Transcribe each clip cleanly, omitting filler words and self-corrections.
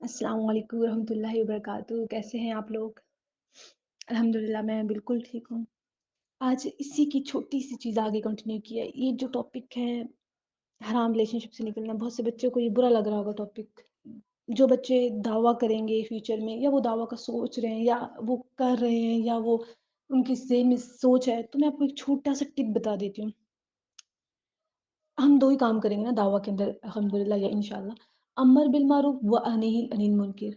السلام علیکم ورحمۃ اللہ وبرکاتہ، کیسے ہیں آپ لوگ؟ الحمدللہ میں بالکل ٹھیک ہوں۔ آج اسی کی چھوٹی سی چیز آگے کنٹینیو کیا ہے۔ یہ جو ٹاپک ہے حرام ریلیشن شپ سے نکلنا، بہت سے بچوں کو یہ برا لگ رہا ہوگا ٹاپک۔ جو بچے دعویٰ کریں گے فیوچر میں، یا وہ دعویٰ کا سوچ رہے ہیں، یا وہ کر رہے ہیں، یا وہ ان کی ذہن میں سوچ ہے، تو میں آپ کو ایک چھوٹا سا ٹپ بتا دیتی ہوں۔ ہم دو ہی کام کریں گے نا دعویٰ کے اندر، الحمدللہ یا انشاءاللہ۔ امر بالمعروف و نہی عن المنکر۔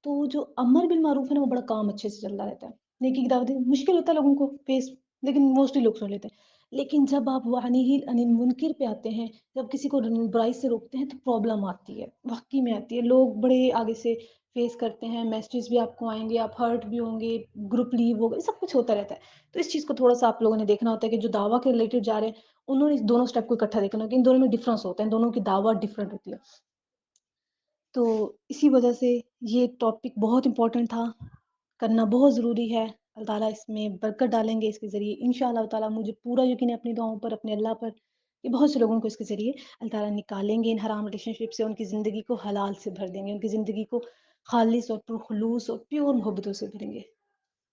تو جو امر بالمعروف ہے نا، وہ بڑا کام اچھے سے چل رہا رہتا ہے۔ نیکی کی دعوت مشکل ہوتا ہے لوگوں کو فیس، لیکن موسٹلی لوگ سن لیتے ہیں۔ لیکن جب آپ نہی عن المنکر پہ آتے ہیں، جب کسی کو برائی سے روکتے ہیں، تو پرابلم آتی ہے، واقعی میں آتی ہے۔ لوگ بڑے آگے سے فیس کرتے ہیں، میسیجز بھی آپ کو آئیں گے، آپ ہرٹ بھی ہوں گے، گروپ لیو ہوگا، سب کچھ ہوتا رہتا ہے۔ تو اس چیز کو تھوڑا سا آپ لوگوں نے دیکھنا ہوتا ہے کہ جو دعویٰ کے ریلیٹڈ جا رہے ہیں، انہوں نے اس دونوں اسٹیپ کو اکٹھا دیکھنا ہے کہ ان دونوں میں ڈفرینس ہوتا ہے، ان دونوں کی دعویٰ ڈفرینٹ ہوتی ہے۔ تو اسی وجہ سے یہ ٹاپک بہت امپورٹنٹ تھا، کرنا بہت ضروری ہے۔ اللہ تعالیٰ اس میں برکت ڈالیں گے اس کے ذریعے انشاءاللہ تعالیٰ۔ مجھے پورا یقین ہے اپنی دعاؤں پر، اپنے اللہ پر، کہ بہت سے لوگوں کو اس کے ذریعے اللہ تعالیٰ نکالیں گے ان حرام ریلیشن شپ سے، ان کی زندگی کو حلال سے بھر دیں گے، ان کی زندگی کو خالص اور پرخلوص اور پیور محبتوں سے بھریں گے،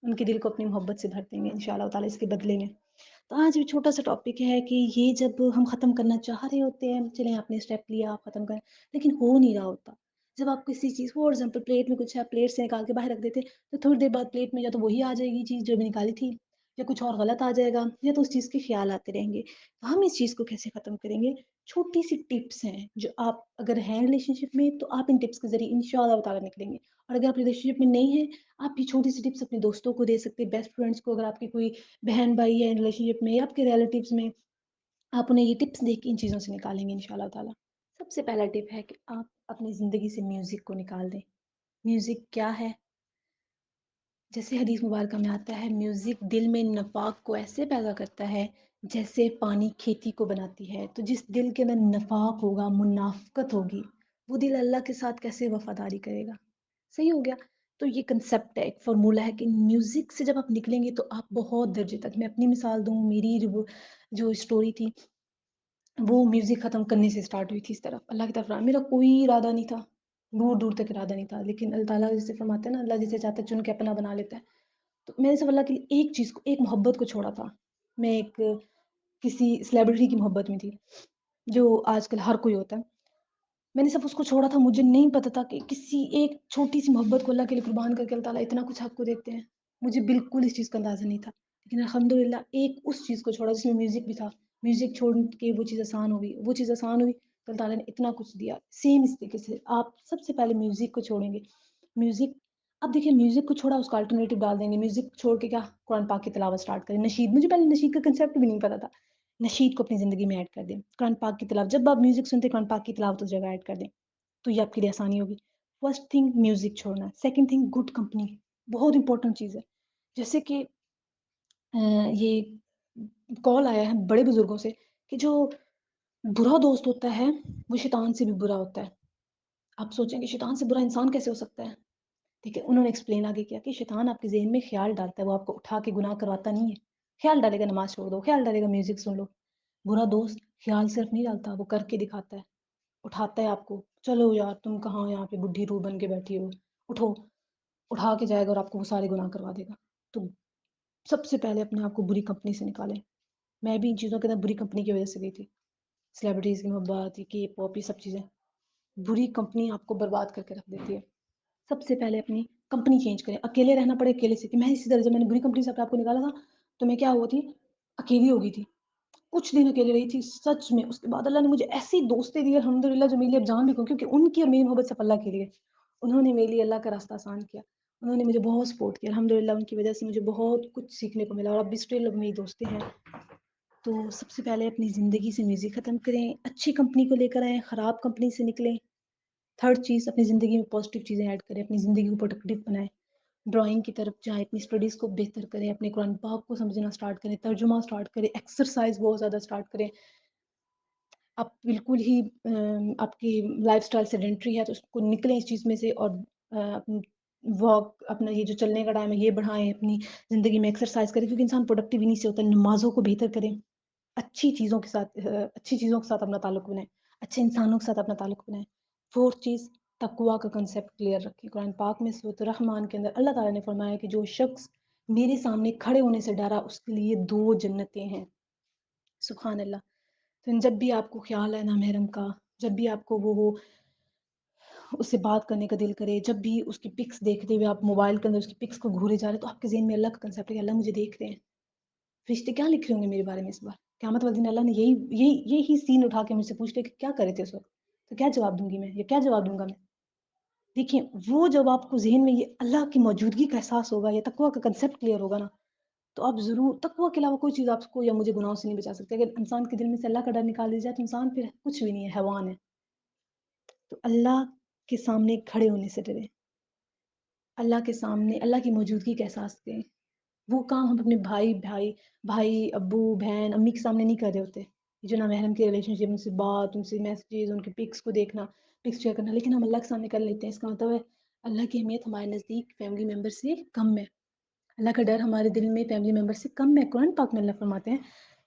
ان کے دل کو اپنی محبت سے بھر دیں گے انشاءاللہ تعالیٰ اس کے بدلے میں۔ تو آج بھی چھوٹا سا ٹاپک ہے کہ یہ جب ہم ختم کرنا چاہ رہے ہوتے ہیں، چلیں آپ نے اسٹیپ لیا، آپ ختم کریں، لیکن ہو نہیں رہا ہوتا۔ جب آپ کسی چیز، فور ایگزامپل پلیٹ میں کچھ ہے، پلیٹ سے نکال کے باہر رکھ دیتے، تو تھوڑی دیر بعد پلیٹ میں یا تو وہی آ جائے گی چیز جو بھی نکالی تھی، یا کچھ اور غلط آ جائے گا، یا تو اس چیز کے خیال آتے رہیں گے۔ تو ہم اس چیز کو کیسے ختم کریں گے؟ چھوٹی سی ٹپس ہیں جو آپ اگر ہیں ریلیشن شپ میں، تو آپ ان ٹپس کے ذریعے انشاءاللہ تعالیٰ نکلیں گے۔ اور اگر آپ ریلیشن شپ میں نہیں ہیں، آپ یہ چھوٹی سی ٹپس اپنے دوستوں کو دے سکتے ہیں، بیسٹ فرینڈس کو، اگر آپ کی کوئی بہن بھائی ہے ریلیشن شپ میں، یا آپ کے ریلیٹیوز میں، آپ انہیں یہ ٹپس دے کے ان چیزوں سے نکالیں گے انشاءاللہ تعالیٰ۔ سب سے پہلا ٹپ ہے کہ آپ اپنی زندگی سے میوزک کو نکال دیں۔ میوزک کیا ہے؟ جیسے حدیث مبارکہ میں آتا ہے، میوزک دل میں نفاق کو ایسے پیدا کرتا ہے جیسے پانی کھیتی کو بناتی ہے۔ تو جس دل کے اندر نفاق ہوگا، منافقت ہوگی، وہ دل اللہ کے ساتھ کیسے وفاداری کرے گا؟ صحیح ہو گیا؟ تو یہ کنسیپٹ ہے، ایک فارمولہ ہے کہ میوزک سے جب آپ نکلیں گے تو آپ بہت درجے تک، میں اپنی مثال دوں، میری جو اسٹوری تھی، وہ میوزک ختم کرنے سے اسٹارٹ ہوئی تھی، اس طرف اللہ کی طرف میرا کوئی ارادہ نہیں تھا، دور دور تک ارادہ نہیں تھا، لیکن اللہ تعالیٰ جسے فرماتے ہیں نا، اللہ جسے چاہتا ہے چن کے اپنا بنا لیتا ہے۔ تو میں نے سب اللہ کی ایک چیز کو، ایک محبت کو چھوڑا تھا۔ میں ایک کسی سیلیبریٹی کی محبت میں تھی، جو آج کل ہر کوئی ہوتا ہے۔ میں نے سب اس کو چھوڑا تھا، مجھے نہیں پتا تھا کہ کسی ایک چھوٹی سی محبت کو اللہ کے لیے قربان کر کے اللہ تعالیٰ اتنا کچھ آپ کو دیتے ہیں۔ مجھے بالکل اس چیز کا اندازہ نہیں تھا، لیکن الحمدللہ ایک اس چیز کو چھوڑا جس میں میوزک بھی تھا، میوزک چھوڑ کے وہ چیز آسان ہوئی، وہ چیز آسان ہوئی تو اللہ تعالیٰ نے اتنا کچھ دیا۔ سیم اس طریقے سے آپ سب سے پہلے میوزک کو چھوڑیں گے۔ میوزک، اب دیکھیں میوزک کو چھوڑا، اس کا الٹرنیٹو ڈال دیں گے۔ میوزک چھوڑ کے کیا، قرآن پاک کی تلاوت اسٹارٹ کریں۔ نشید، مجھے پہلے نشید کا کنسیپٹ بھی نہیں پتا تھا، نشید کو اپنی زندگی میں ایڈ کر دیں۔ قرآن پاک کی تلاوت، جب آپ میوزک سنتے قرآن پاک کی تلاوت اس جگہ ایڈ کر دیں، تو یہ آپ کے لیے آسانی ہوگی۔ فرسٹ تھنگ میوزک چھوڑنا ہے۔ سیکنڈ تھنگ گڈ کمپنی، بہت امپورٹنٹ چیز ہے۔ جیسے کہ یہ کال آیا ہے بڑے بزرگوں سے کہ جو برا دوست ہوتا ہے وہ شیطان سے بھی برا ہوتا ہے۔ آپ سوچیں کہ شیطان سے برا انسان کیسے ہو سکتا ہے؟ ٹھیک ہے، انہوں نے ایکسپلین آگے کیا کہ شیطان آپ کے ذہن میں خیال ڈالتا ہے، وہ آپ کو اٹھا کے گناہ کرواتا نہیں ہے۔ خیال ڈالے گا نماز چھوڑ دو، خیال ڈالے گا میوزک سن لو۔ برا دوست خیال صرف نہیں ڈالتا، وہ کر کے دکھاتا ہے، اٹھاتا ہے آپ کو، چلو یار تم کہاں یہاں پہ بڈھی روح بن کے بیٹھی ہو، اٹھو، اٹھا کے جائے گا اور آپ کو وہ سارے گناہ کروا دے گا۔ تو سب سے پہلے اپنے آپ کو بری کمپنی سے نکالیں۔ میں بھی ان چیزوں کے اندر بری کمپنی کی وجہ سے گئی تھی، سیلیبریٹیز کی محبت، کے پاپ، یہ سب چیزیں، بری کمپنی آپ کو برباد کر کے رکھ دیتی ہے۔ سب سے پہلے اپنی کمپنی چینج کریں، اکیلے رہنا پڑے اکیلے سے، کہ میں اسی طرح جب میں نے بری کمپنی سے اپنے آپ کو نکالا تھا تو میں کیا ہوا تھی، اکیلی ہو گئی تھی، کچھ دن اکیلے رہی تھی سچ میں۔ اس کے بعد اللہ نے مجھے ایسی دوستیں دی الحمدللہ، جو میرے لیے اب جان بھی کیوں، کیونکہ ان کی اور میری محبت سے اللہ کے لیے، انہوں نے میرے لیے اللہ کا راستہ آسان کیا، انہوں نے مجھے بہت سپورٹ کیا الحمدللہ۔ ان کی وجہ سے مجھے بہت کچھ سیکھنے کو ملا، اور اب بھی اسٹل اب میری دوستیں ہیں۔ تو سب سے پہلے اپنی زندگی سے میوزک ختم کریں، اچھی کمپنی کو لے کر آئیں، خراب کمپنی سے نکلیں۔ تھرڈ چیز، اپنی زندگی میں پازیٹیو چیزیں ایڈ کریں، اپنی زندگی کو پروڈکٹیو بنائیں، ڈرائنگ کی طرف جائیں، اپنی اسٹڈیز کو بہتر کریں، اپنے قرآن پاک کو سمجھنا اسٹارٹ کریں، ترجمہ اسٹارٹ کریں، ایکسرسائز بہت زیادہ اسٹارٹ کریں۔ آپ بالکل ہی آپ کی لائف اسٹائل سیڈنٹری ہے تو اس کو نکلیں اس چیز میں سے، اور واک، اپنا یہ جو چلنے کا ٹائم ہے یہ بڑھائیں، اپنی زندگی میں ایکسرسائز کریں، کیونکہ انسان پروڈکٹیو انہیں سے ہوتا ہے۔ نمازوں کو بہتر کریں، اچھی چیزوں کے ساتھ اپنا تعلق بنائیں، اچھے انسانوں کے ساتھ اپنا تعلق بنائیں۔ فورتھ چیز، تقوی کا کنسیپٹ کلیئر رکھیں۔ قرآن پاک میں سورۃ الرحمن کے اندر اللہ تعالیٰ نے فرمایا کہ جو شخص میرے سامنے کھڑے ہونے سے ڈرا اس کے لیے 2 جنتیں ہیں۔ سبحان اللہ۔ تو جب بھی آپ کو خیال ہے نامحرم کا، جب بھی آپ کو وہ اس سے بات کرنے کا دل کرے، جب بھی اس کی پکس دیکھتے ہوئے آپ موبائل کے اندر اس کی پکس کو گھورے جا رہے ہیں، تو آپ کے ذہن میں اللہ کا کنسیپٹ ہے کہ اللہ مجھے دیکھ رہے ہیں، فرشتے کیا لکھ رہے ہوں گے میرے بارے میں اس بار؟ قیامت والے دن اللہ نے یہی سین اٹھا کے مجھ سے پوچھ لیا کہ کیا کرے تھے اس وقت، تو کیا جواب دوں گی میں، یا کیا جواب دوں گا میں؟ دیکھیں وہ جب آپ کو ذہن میں یہ اللہ کی موجودگی کا احساس ہوگا یا تقویٰ کا کنسیپٹ کلیئر ہوگا نا، تو آپ ضرور تقویٰ کے علاوہ کوئی چیز آپ کو یا مجھے گناہوں سے نہیں بچا سکتے۔ اگر انسان کے دل میں سے اللہ کا ڈر نکال دیا جائے تو انسان پھر کچھ بھی نہیں ہے، حیوان ہے۔ تو اللہ کے سامنے کھڑے ہونے سے ڈریں، اللہ کے سامنے اللہ کی موجودگی کا احساس کریں۔ وہ کام ہم اپنے بھائی ابو بہن امی کے سامنے نہیں کر رہے ہوتے، جو نامحرم کے ریلیشن شپ، ان سے بات، ان سے میسیجز، ان کے پکس کو دیکھنا، پکس شیئر کرنا، لیکن ہم اللہ کے سامنے کر لیتے ہیں۔ اس کا مطلب ہے اللہ کی اہمیت ہمارے نزدیک فیملی ممبر سے کم ہے، اللہ کا ڈر ہمارے دل میں فیملی ممبر سے کم ہے۔ قرآن پاک میں اللہ فرماتے ہیں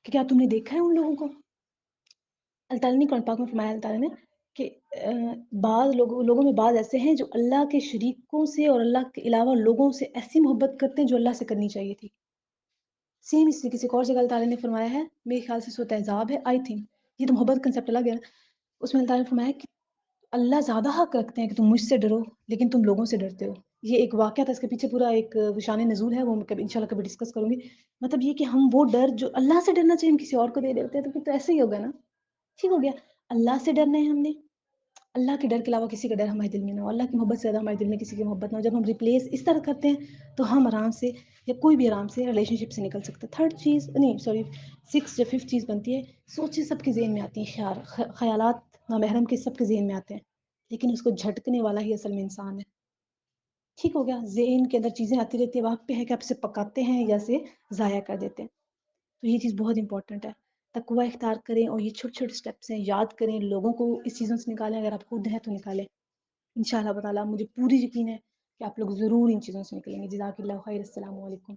کہ کیا تم نے دیکھا ہے ان لوگوں کو، اللہ تعالیٰ نے قرآن پاک میں فرمایا اللہ تعالیٰ نے کہ بعض لوگوں میں بعض ایسے ہیں جو اللہ کے شریکوں سے اور اللہ کے علاوہ لوگوں سے ایسی محبت کرتے ہیں جو اللہ سے کرنی چاہیے تھی۔ سیم اس سے کسی اور جگہ اللہ تعالیٰ نے فرمایا ہے، میرے خیال سے سورۃ احزاب ہے آئی تھنک، یہ تو محبت کنسیپٹ الگ ہے نا، اس میں اللہ تعالیٰ نے فرمایا کہ اللہ زیادہ حق رکھتے ہیں کہ تم مجھ سے ڈرو لیکن تم لوگوں سے ڈرتے ہو۔ یہ ایک واقعہ تھا، اس کے پیچھے پورا ایک شان نزول ہے، وہ میں کبھی انشاءاللہ کبھی ڈسکس کروں گی۔ مطلب یہ کہ ہم وہ ڈر جو اللہ سے ڈرنا چاہیے ہم کسی اور کو دے دیتے ہیں، تو پھر تو ایسے ہی ہوگا نا، ٹھیک ہو گیا۔ اللہ سے ڈرنا ہے ہم نے، اللہ کے ڈر کے علاوہ کسی کا ڈر ہمارے دل میں نہ ہو، اللہ کی محبت سے زیادہ ہمارے دل میں کسی کی محبت نہ ہو۔ جب ہم ریپلیس اس طرح کرتے ہیں تو ہم آرام سے یا کوئی بھی آرام سے ریلیشن شپ سے نکل سکتا ہے۔ تھرڈ چیز نہیں سوری 6 یا 5 چیز بنتی ہے، سوچیں سب کے ذہن میں آتی ہیں، خیالات نامحرم کے سب کے ذہن میں آتے ہیں، لیکن اس کو جھٹکنے والا ہی اصل میں انسان ہے۔ ٹھیک ہو گیا، ذہن کے اندر چیزیں آتی رہتی ہیں، وقت پہ ہے کہ آپ اسے پکاتے ہیں یا اسے ضائع کر دیتے ہیں۔ تو یہ چیز بہت امپورٹنٹ ہے، تقوی اختیار کریں، اور یہ چھوٹے چھوٹے اسٹیپس ہیں، یاد کریں، لوگوں کو اس چیزوں سے نکالیں، اگر آپ خود ہیں تو نکالیں انشاءاللہ تعالیٰ۔ مجھے پوری یقین ہے کہ آپ لوگ ضرور ان چیزوں سے نکلیں گے۔ جزاک اللہ خیر، السلام علیکم۔